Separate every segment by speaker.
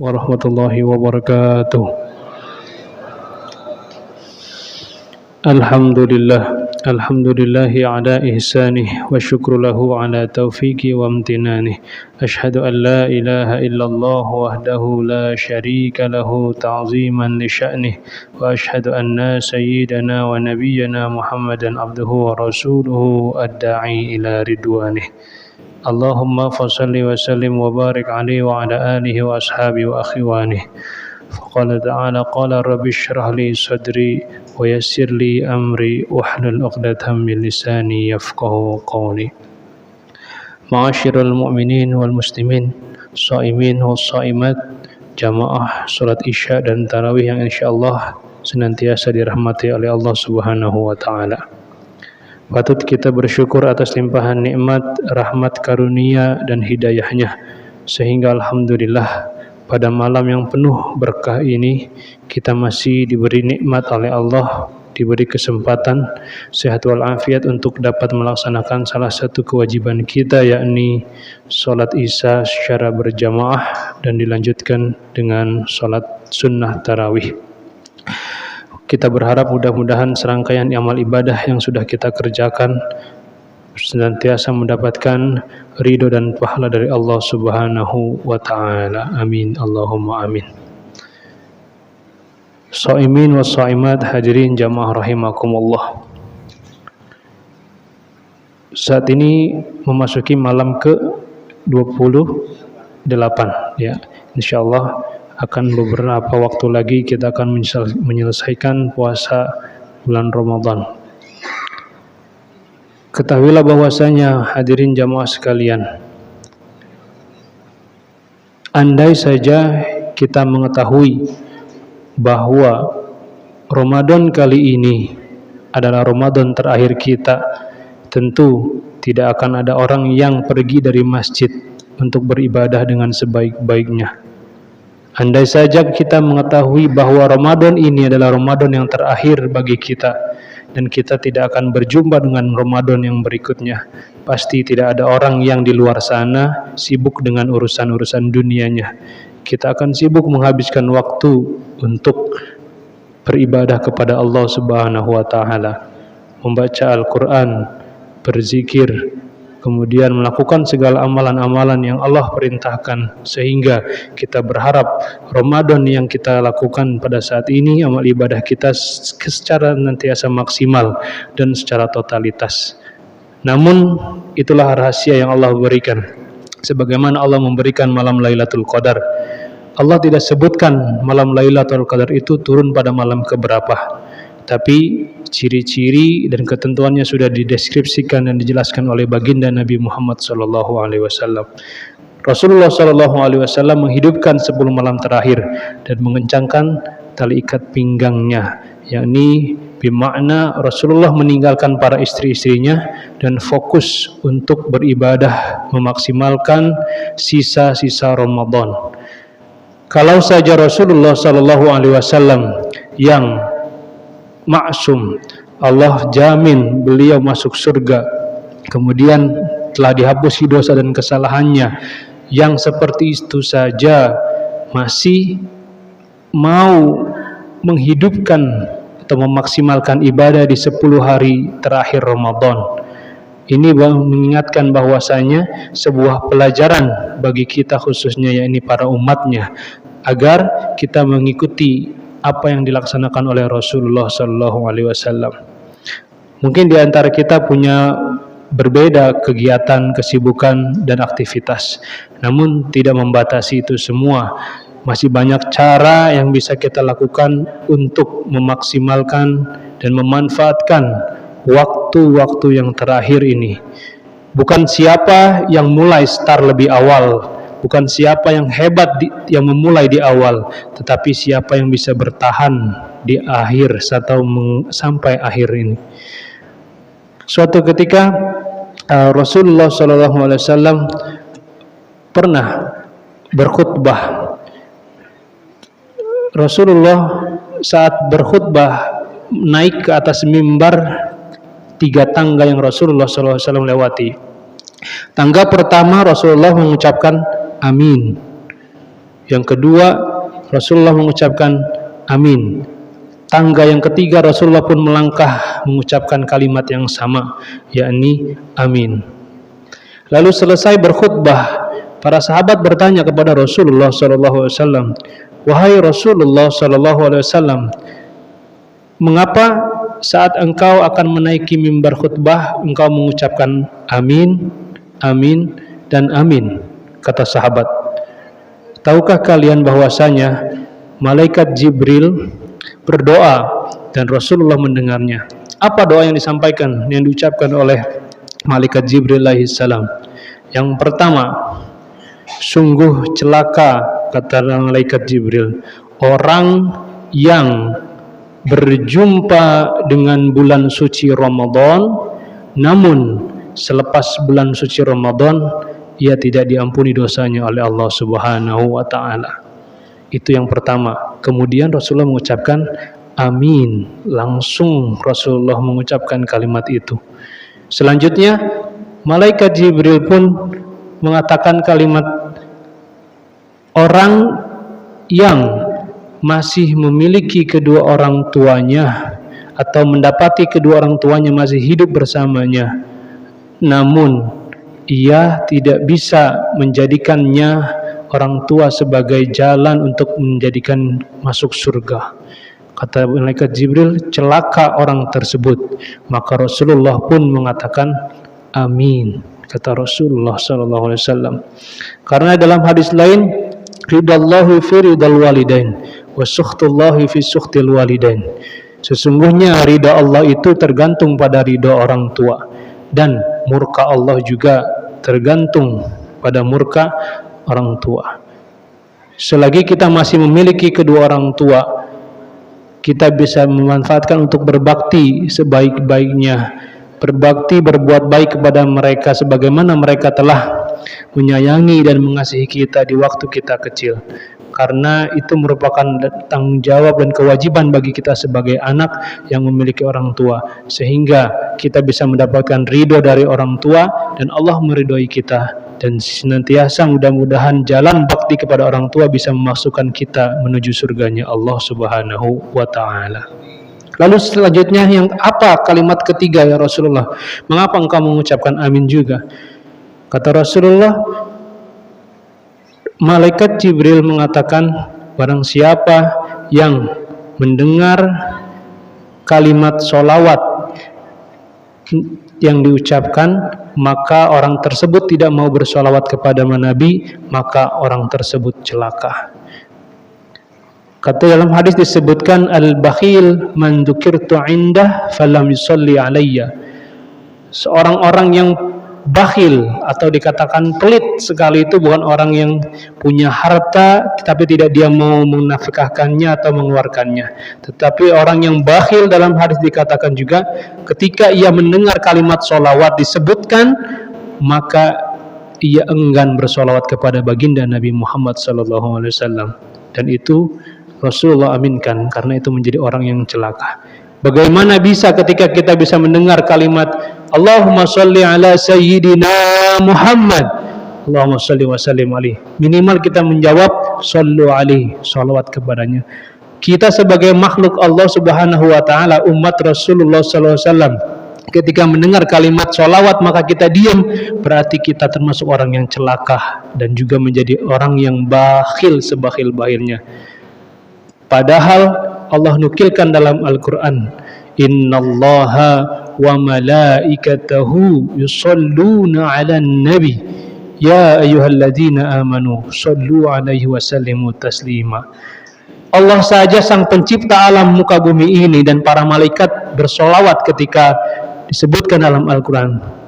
Speaker 1: warahmatullahi wabarakatuh. Alhamdulillahi ala ihsanih wa syukru lahu ala taufiqi wa amtinanih. Ashhadu an la ilaha illallah wahdahu la syarika lahu ta'ziman li sya'nih wa ashhadu anna sayyidana wa nabiyyana Muhammadan abduhu wa rasuluhu ad-da'i ila ridwanih. Allahumma fasalli wa sallim wa barik alaihi wa ala alihi wa ashabihi wa akhwanih. Faqala ta'ala qala rabbi shrah li sadri wa yassir li amri wahlul 'uqdatam min lisani yafqahu qawli. Ma'asyiral mu'minin wal muslimin, shaimin was shaimat, jamaah salat Isya dan tarawih yang insyaallah senantiasa dirahmati oleh Allah Subhanahu wa taala. Patut kita bersyukur atas limpahan nikmat, rahmat, karunia dan hidayahnya, sehingga alhamdulillah pada malam yang penuh berkah ini kita masih diberi nikmat oleh Allah, diberi kesempatan sehat walafiat untuk dapat melaksanakan salah satu kewajiban kita, yakni sholat Isya secara berjamaah dan dilanjutkan dengan sholat sunnah tarawih. Kita berharap mudah-mudahan serangkaian amal ibadah yang sudah kita kerjakan senantiasa mendapatkan ridho dan pahala dari Allah Subhanahu wa ta'ala. Amin, Allahumma amin. Shaimin wa shaimat, hadirin jamaah rahimakumullah. Saat ini memasuki malam ke 28 ya. Insyaallah akan beberapa waktu lagi kita akan menyelesaikan puasa bulan Ramadan. Ketahuilah bahwasanya hadirin jamaah sekalian, andai saja kita mengetahui bahwa Ramadan kali ini adalah Ramadan terakhir kita, tentu tidak akan ada orang yang pergi dari masjid untuk beribadah dengan sebaik-baiknya. Andai saja kita mengetahui bahwa Ramadan ini adalah Ramadan yang terakhir bagi kita dan kita tidak akan berjumpa dengan Ramadan yang berikutnya, pasti tidak ada orang yang di luar sana sibuk dengan urusan-urusan dunianya. Kita akan sibuk menghabiskan waktu untuk beribadah kepada Allah Subhanahu wa taala, membaca Al-Qur'an, berzikir, kemudian melakukan segala amalan-amalan yang Allah perintahkan, sehingga kita berharap Ramadan yang kita lakukan pada saat ini, amal ibadah kita secara nantiasa maksimal dan secara totalitas. Namun itulah rahasia yang Allah berikan. Sebagaimana Allah memberikan malam Lailatul Qadar, Allah tidak sebutkan malam Lailatul Qadar itu turun pada malam keberapa, tapi ciri-ciri dan ketentuannya sudah dideskripsikan dan dijelaskan oleh baginda Nabi Muhammad SAW. Rasulullah SAW menghidupkan 10 malam terakhir dan mengencangkan tali ikat pinggangnya, yakni bermakna Rasulullah meninggalkan para istri-istrinya dan fokus untuk beribadah, memaksimalkan sisa-sisa Ramadan. Kalau saja Rasulullah SAW yang maksum, Allah jamin beliau masuk surga, kemudian telah dihapusi dosa dan kesalahannya, yang seperti itu saja masih mau menghidupkan atau memaksimalkan ibadah di 10 hari terakhir Ramadan. Ini mengingatkan bahwasanya sebuah pelajaran bagi kita khususnya, yakni para umatnya, agar kita mengikuti apa yang dilaksanakan oleh Rasulullah SAW. Mungkin di antara kita punya berbeda kegiatan, kesibukan, dan aktivitas, namun tidak membatasi itu semua. Masih banyak cara yang bisa kita lakukan untuk memaksimalkan dan memanfaatkan waktu-waktu yang terakhir ini. Bukan siapa yang mulai start lebih awal, bukan siapa yang hebat yang memulai di awal, tetapi siapa yang bisa bertahan di akhir atau sampai akhir ini. Suatu ketika Rasulullah SAW pernah berkhutbah. Rasulullah saat berkhutbah naik ke atas mimbar 3 tangga yang Rasulullah SAW lewati. Tangga pertama Rasulullah mengucapkan amin. Yang kedua, Rasulullah mengucapkan amin. Tangga yang ketiga, Rasulullah pun melangkah mengucapkan kalimat yang sama, yakni amin. Lalu selesai berkhutbah, para sahabat bertanya kepada Rasulullah SAW, wahai Rasulullah SAW, mengapa saat engkau akan menaiki mimbar khutbah engkau mengucapkan amin, amin, dan amin? Kata sahabat, tahukah kalian bahwasanya malaikat Jibril berdoa dan Rasulullah mendengarnya? Apa doa yang disampaikan, yang diucapkan oleh malaikat Jibril alaihissalam? Yang pertama, sungguh celaka, kata malaikat Jibril, orang yang berjumpa dengan bulan suci Ramadan, namun selepas bulan suci Ramadan ia tidak diampuni dosanya oleh Allah Subhanahu wa taala. Itu yang pertama. Kemudian Rasulullah mengucapkan amin. Langsung Rasulullah mengucapkan kalimat itu. Selanjutnya malaikat Jibril pun mengatakan kalimat, orang yang masih memiliki kedua orang tuanya atau mendapati kedua orang tuanya masih hidup bersamanya, namun ia tidak bisa menjadikannya orang tua sebagai jalan untuk menjadikan masuk surga. Kata malaikat Jibril, celaka orang tersebut. Maka Rasulullah pun mengatakan amin, kata Rasulullah SAW. Karena dalam hadis lain, ridallahi fi ridal walidain wa sukhtullahi fi sukhtil walidain. Sesungguhnya ridha Allah itu tergantung pada ridha orang tua, dan murka Allah juga tergantung pada murka orang tua. Selagi kita masih memiliki kedua orang tua, kita bisa memanfaatkan untuk berbakti sebaik-baiknya, berbakti, berbuat baik kepada mereka sebagaimana mereka telah menyayangi dan mengasihi kita di waktu kita kecil. Karena itu merupakan tanggung jawab dan kewajiban bagi kita sebagai anak yang memiliki orang tua, sehingga kita bisa mendapatkan ridho dari orang tua dan Allah meridhoi kita. Dan senantiasa mudah-mudahan jalan bakti kepada orang tua bisa memasukkan kita menuju surganya Allah Subhanahu wa ta'ala. Lalu selanjutnya, yang apa kalimat ketiga ya Rasulullah? Mengapa engkau mengucapkan amin juga? Kata Rasulullah, malaikat Jibril mengatakan, barang siapa yang mendengar kalimat sholawat yang diucapkan, maka orang tersebut tidak mau bersolawat kepada Nabi, maka orang tersebut celaka. Kata dalam hadis disebutkan, al-bakhil man dzukirtu indah falam yusalli alayya. Seorang orang yang bakhil atau dikatakan pelit sekali itu bukan orang yang punya harta tapi tidak dia mau menafkahkannya atau mengeluarkannya, tetapi orang yang bakhil dalam hadis dikatakan juga ketika ia mendengar kalimat sholawat disebutkan maka ia enggan bersolawat kepada baginda Nabi Muhammad SAW, dan itu Rasulullah aminkan karena itu menjadi orang yang celaka. Bagaimana bisa ketika kita bisa mendengar kalimat Allahumma sholli ala sayyidina Muhammad, Allahumma sholli wa sallim alaihi, minimal kita menjawab shollu alaihi, salawat kepadanya. Kita sebagai makhluk Allah Subhanahu wa taala, umat Rasulullah SAW, ketika mendengar kalimat sholawat maka kita diam, berarti kita termasuk orang yang celaka dan juga menjadi orang yang bakhil sebakhil-bakhilnya. Padahal Allah nukilkan dalam Al-Quran, innallaha wa malaikatahu yusalluna ala nabi ya ayyuhalladzina amanu sallu alaihi wa sallimu taslima. Allah saja sang pencipta alam muka bumi ini dan para malaikat bersolawat ketika disebutkan dalam Al-Quran.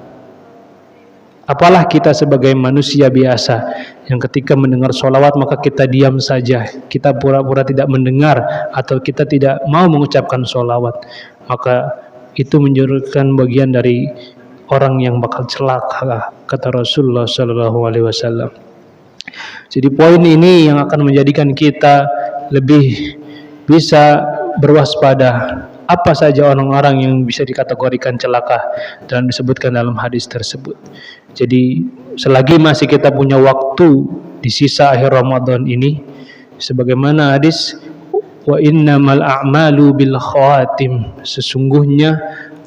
Speaker 1: Apalah kita sebagai manusia biasa yang ketika mendengar sholawat maka kita diam saja, kita pura-pura tidak mendengar atau kita tidak mau mengucapkan sholawat, maka itu menjadikan bagian dari orang yang bakal celaka, kata Rasulullah SAW. Jadi poin ini yang akan menjadikan kita lebih bisa berwaspada. Apa saja orang-orang yang bisa dikategorikan celaka dan disebutkan dalam hadis tersebut. Jadi selagi masih kita punya waktu di sisa akhir Ramadan ini, Sebagaimana hadis, wa innamal a'malu bil khawatim, sesungguhnya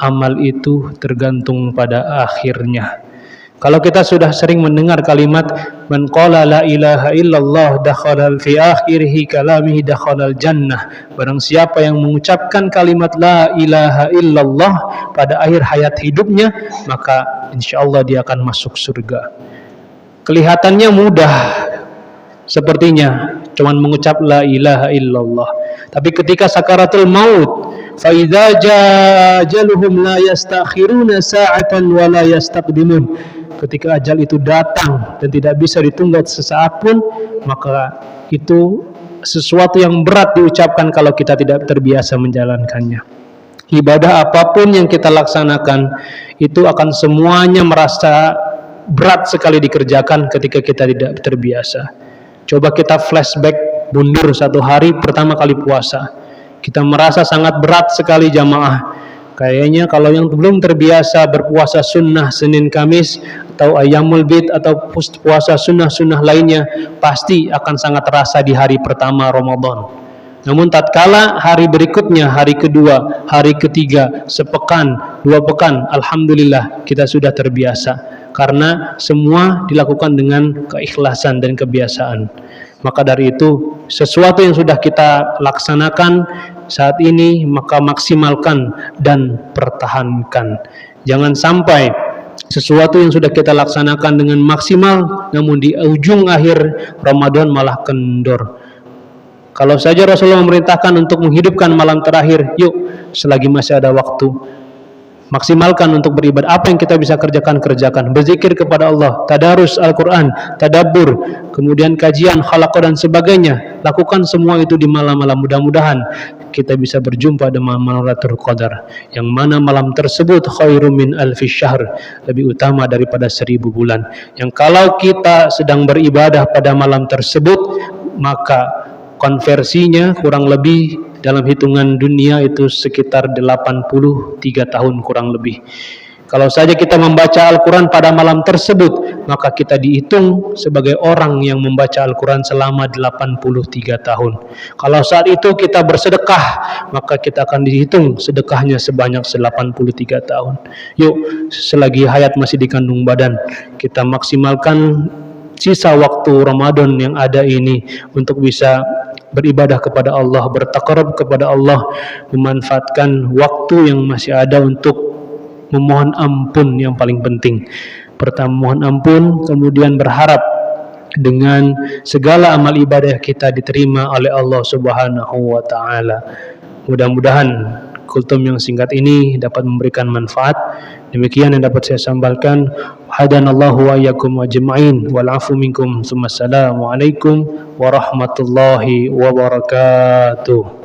Speaker 1: amal itu tergantung pada akhirnya. Kalau kita sudah sering mendengar kalimat man qala la ilaha illallah dakhala fi akhirih kalamihi dakhalal jannah, barang siapa yang mengucapkan kalimat la ilaha illallah pada akhir hayat hidupnya, maka insyaallah dia akan masuk surga. Kelihatannya mudah sepertinya, cuman mengucap la ilaha illallah, tapi ketika sakaratul maut, fa idza jaa ajaluhum la yastakhiruna sa'atan wa la yastaqdimun, ketika ajal itu datang dan tidak bisa ditunda sesaat pun, maka itu sesuatu yang berat diucapkan kalau kita tidak terbiasa menjalankannya. Ibadah apapun yang kita laksanakan itu akan semuanya merasa berat sekali dikerjakan ketika kita tidak terbiasa. Coba kita flashback mundur 1 hari pertama kali puasa, kita merasa sangat berat sekali jamaah. Kayaknya kalau yang belum terbiasa berpuasa sunnah Senin Kamis atau Ayyamul Bid atau puasa sunnah-sunnah lainnya, pasti akan sangat terasa di hari pertama Ramadan. Namun tatkala hari berikutnya, hari kedua, hari ketiga, sepekan, 2 pekan, alhamdulillah kita sudah terbiasa, karena semua dilakukan dengan keikhlasan dan kebiasaan. Maka dari itu, sesuatu yang sudah kita laksanakan saat ini, maka maksimalkan dan pertahankan. Jangan sampai sesuatu yang sudah kita laksanakan dengan maksimal, namun di ujung akhir Ramadan malah kendor. Kalau saja Rasulullah memerintahkan untuk menghidupkan malam terakhir, yuk selagi masih ada waktu, maksimalkan untuk beribadah. Apa yang kita bisa kerjakan, berzikir kepada Allah, tadarus Al-Quran, tadabbur, kemudian kajian khalaqah dan sebagainya. Lakukan semua itu di malam-malam. Mudah-mudahan kita bisa berjumpa dengan malam Lailatul Qadar, yang mana malam tersebut khairum min alfi syahr, lebih utama daripada 1000 bulan. Yang kalau kita sedang beribadah pada malam tersebut, maka konversinya kurang lebih dalam hitungan dunia itu sekitar 83 tahun kurang lebih. Kalau saja kita membaca Al-Quran pada malam tersebut, maka kita dihitung sebagai orang yang membaca Al-Quran selama 83 tahun. Kalau saat itu kita bersedekah, maka kita akan dihitung sedekahnya sebanyak 83 tahun. Yuk, selagi hayat masih dikandung badan, kita maksimalkan sisa waktu Ramadan yang ada ini untuk bisa beribadah kepada Allah, bertaqarrub kepada Allah, memanfaatkan waktu yang masih ada untuk memohon ampun yang paling penting. Pertama mohon ampun, kemudian berharap dengan segala amal ibadah kita diterima oleh Allah Subhanahu wa taala. Mudah-mudahan kultum yang singkat ini dapat memberikan manfaat. Demikian yang dapat saya sampaikan. Hadanallahu wa iyyakum ajma'in wal 'afu minkum. Assalamualaikum warahmatullahi wabarakatuh.